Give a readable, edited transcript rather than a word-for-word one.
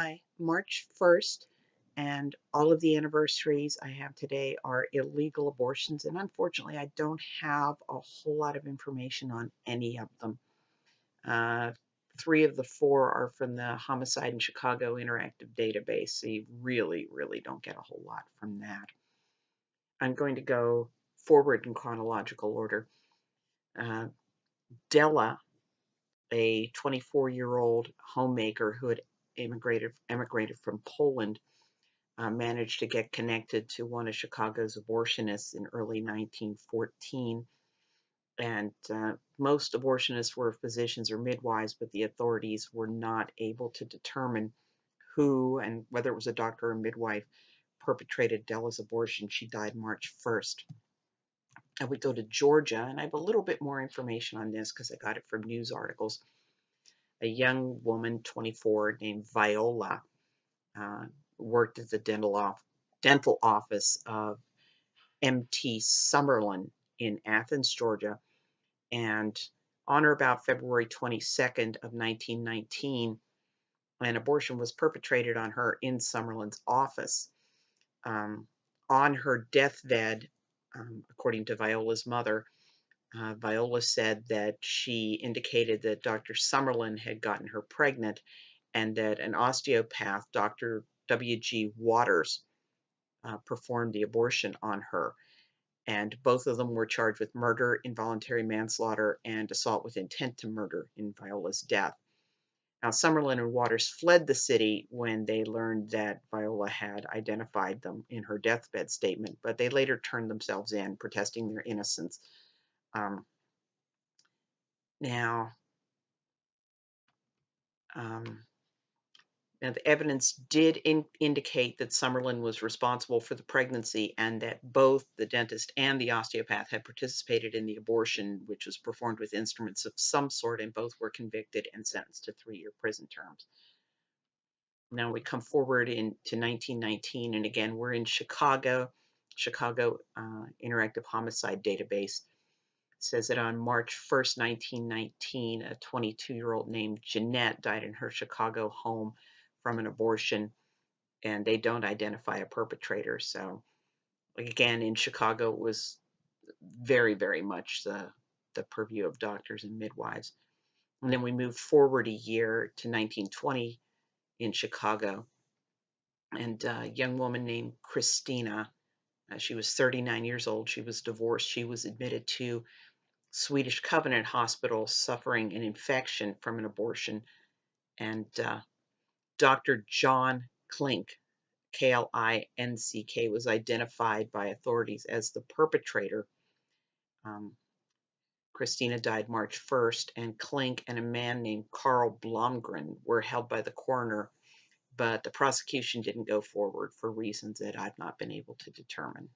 Hi, March 1st, and all of the anniversaries I have today are illegal abortions, and unfortunately, I don't have a whole lot of information on any of them. Uh, 3 of the 4 are from the Homicide in Chicago Interactive Database, so you really don't get a whole lot from that. I'm going to go forward in chronological order. Uh, Della, a 24-year-old homemaker who had emigrated from Poland, managed to get connected to one of Chicago's abortionists in early 1914. And most abortionists were physicians or midwives, but the authorities were not able to determine who and whether it was a doctor or midwife perpetrated Della's abortion. She died March 1st. I would go to Georgia, and I have a little bit more information on this because I got it from news articles. A young woman, 24, named Viola, uh, worked at the dental office of M.T. Summerlin in Athens, Georgia, and on or about February 22nd of 1919, an abortion was perpetrated on her in Summerlin's office. On her deathbed, according to Viola's mother, Viola said that she indicated that Dr. Summerlin had gotten her pregnant and that an osteopath, Dr. W.G. Waters, performed the abortion on her. And both of them were charged with murder, involuntary manslaughter, and assault with intent to murder in Viola's death. Now, Summerlin and Waters fled the city when they learned that Viola had identified them in her deathbed statement, but they later turned themselves in, protesting their innocence. Now, the evidence did indicate that Summerlin was responsible for the pregnancy and that both the dentist and the osteopath had participated in the abortion, which was performed with instruments of some sort, and both were convicted and sentenced to 3-year prison terms. Now we come forward into 1919, and again, we're in Chicago Interactive Homicide Database. It says that on March 1st, 1919, a 22-year-old named Jeanette died in her Chicago home from an abortion, and they don't identify a perpetrator. So again, in Chicago, it was very much the purview of doctors and midwives. And then we move forward a year to 1920 in Chicago, and a young woman named Christina, she was 39 years old. She was divorced. She was admitted to Swedish Covenant Hospital suffering an infection from an abortion. And Dr. John Klink, K-L-I-N-C-K, was identified by authorities as the perpetrator. Christina died March 1st, and Klink and a man named Carl Blomgren were held by the coroner, but the prosecution didn't go forward for reasons that I've not been able to determine.